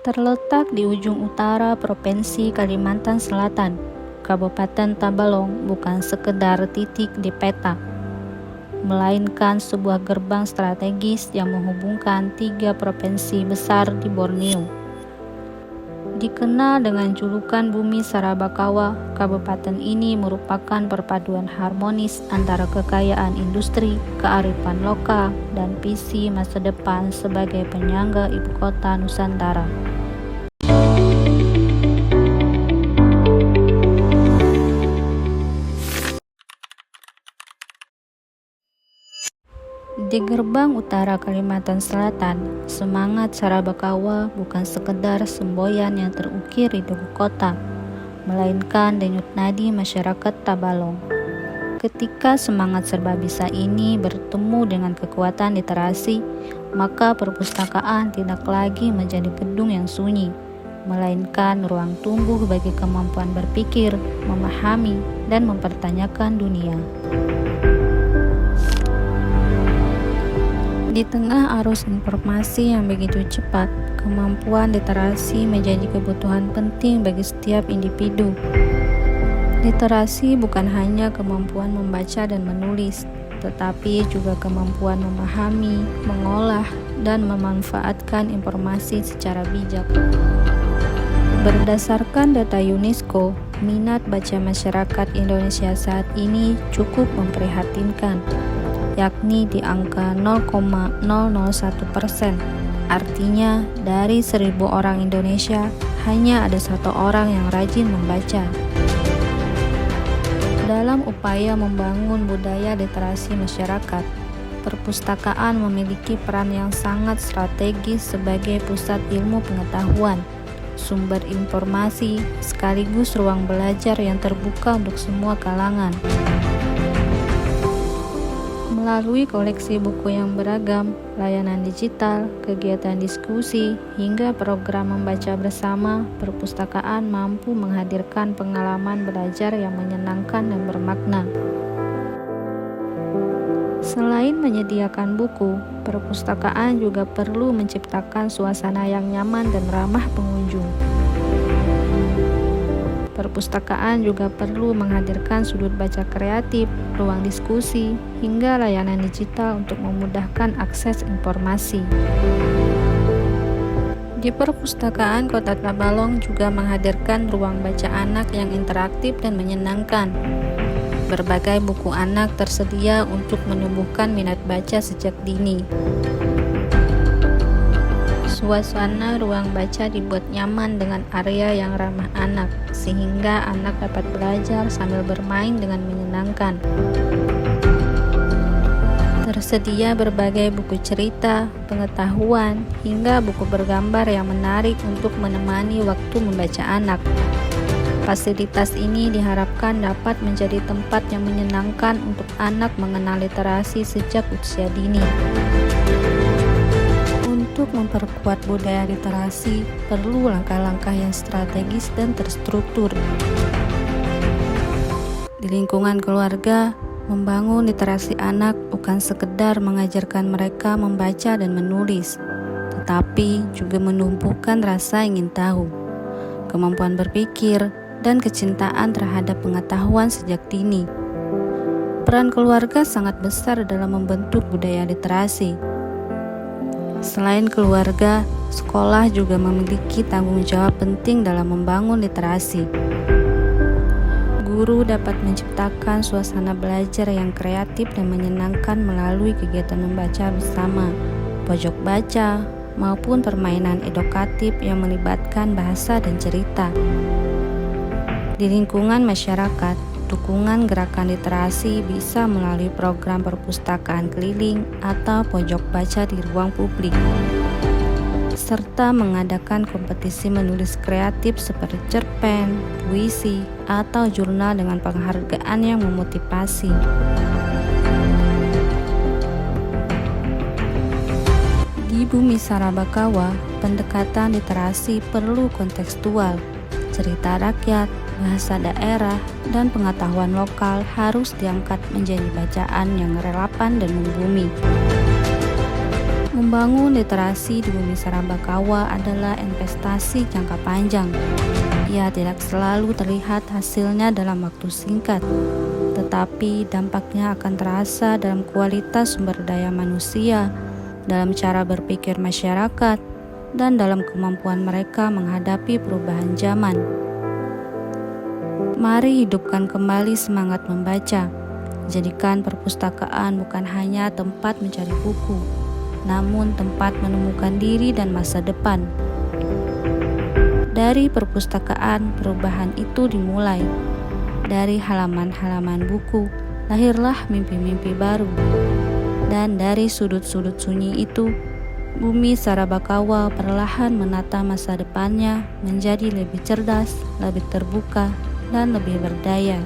Terletak di ujung utara Provinsi Kalimantan Selatan, Kabupaten Tabalong bukan sekedar titik di peta, melainkan sebuah gerbang strategis yang menghubungkan 3 provinsi besar di Borneo. Dikenal dengan julukan Bumi Sarabakawa, kabupaten ini merupakan perpaduan harmonis antara kekayaan industri, kearifan lokal, dan visi masa depan sebagai penyangga ibu kota Nusantara. Di gerbang utara Kalimantan Selatan, semangat Sarabakawa bukan sekedar semboyan yang terukir di ibu kota, melainkan denyut nadi masyarakat Tabalong. Ketika semangat serba bisa ini bertemu dengan kekuatan literasi, maka perpustakaan tidak lagi menjadi gedung yang sunyi, melainkan ruang tumbuh bagi kemampuan berpikir, memahami, dan mempertanyakan dunia. Di tengah arus informasi yang begitu cepat, kemampuan literasi menjadi kebutuhan penting bagi setiap individu. Literasi bukan hanya kemampuan membaca dan menulis, tetapi juga kemampuan memahami, mengolah, dan memanfaatkan informasi secara bijak. Berdasarkan data UNESCO, minat baca masyarakat Indonesia saat ini cukup memprihatinkan, yakni di angka 0,001%. Artinya, dari 1.000 orang Indonesia, hanya ada 1 orang yang rajin membaca. Dalam upaya membangun budaya literasi masyarakat, perpustakaan memiliki peran yang sangat strategis sebagai pusat ilmu pengetahuan, sumber informasi, sekaligus ruang belajar yang terbuka untuk semua kalangan. Melalui koleksi buku yang beragam, layanan digital, kegiatan diskusi, hingga program membaca bersama, perpustakaan mampu menghadirkan pengalaman belajar yang menyenangkan dan bermakna. Selain menyediakan buku, perpustakaan juga perlu menciptakan suasana yang nyaman dan ramah pengunjung. Perpustakaan juga perlu menghadirkan sudut baca kreatif, ruang diskusi, hingga layanan digital untuk memudahkan akses informasi. Di perpustakaan Kota Tabalong juga menghadirkan ruang baca anak yang interaktif dan menyenangkan. Berbagai buku anak tersedia untuk menumbuhkan minat baca sejak dini. Suasana ruang baca dibuat nyaman dengan area yang ramah anak, sehingga anak dapat belajar sambil bermain dengan menyenangkan. Tersedia berbagai buku cerita, pengetahuan, hingga buku bergambar yang menarik untuk menemani waktu membaca anak. Fasilitas ini diharapkan dapat menjadi tempat yang menyenangkan untuk anak mengenal literasi sejak usia dini. Untuk memperkuat budaya literasi, perlu langkah-langkah yang strategis dan terstruktur. Di lingkungan keluarga, membangun literasi anak bukan sekedar mengajarkan mereka membaca dan menulis, tetapi juga menumbuhkan rasa ingin tahu, kemampuan berpikir, dan kecintaan terhadap pengetahuan sejak dini. Peran keluarga sangat besar dalam membentuk budaya literasi. Selain keluarga, sekolah juga memiliki tanggung jawab penting dalam membangun literasi. Guru dapat menciptakan suasana belajar yang kreatif dan menyenangkan melalui kegiatan membaca bersama, pojok baca, maupun permainan edukatif yang melibatkan bahasa dan cerita. Di lingkungan masyarakat, dukungan gerakan literasi bisa melalui program perpustakaan keliling atau pojok baca di ruang publik, serta mengadakan kompetisi menulis kreatif seperti cerpen, puisi, atau jurnal dengan penghargaan yang memotivasi. Di Bumi Sarabakawa, pendekatan literasi perlu kontekstual. Cerita rakyat, bahasa daerah, dan pengetahuan lokal harus diangkat menjadi bacaan yang relevan dan membumi. Membangun literasi di Bumi Sarabakawa adalah investasi jangka panjang. Ia tidak selalu terlihat hasilnya dalam waktu singkat, tetapi dampaknya akan terasa dalam kualitas sumber daya manusia, dalam cara berpikir masyarakat, dan dalam kemampuan mereka menghadapi perubahan zaman. Mari hidupkan kembali semangat membaca. Jadikan perpustakaan bukan hanya tempat mencari buku, namun tempat menemukan diri dan masa depan. Dari perpustakaan, perubahan itu dimulai. Dari halaman-halaman buku, lahirlah mimpi-mimpi baru. Dan dari sudut-sudut sunyi itu, Bumi Sarabakawa perlahan menata masa depannya menjadi lebih cerdas, lebih terbuka, dan lebih berdaya.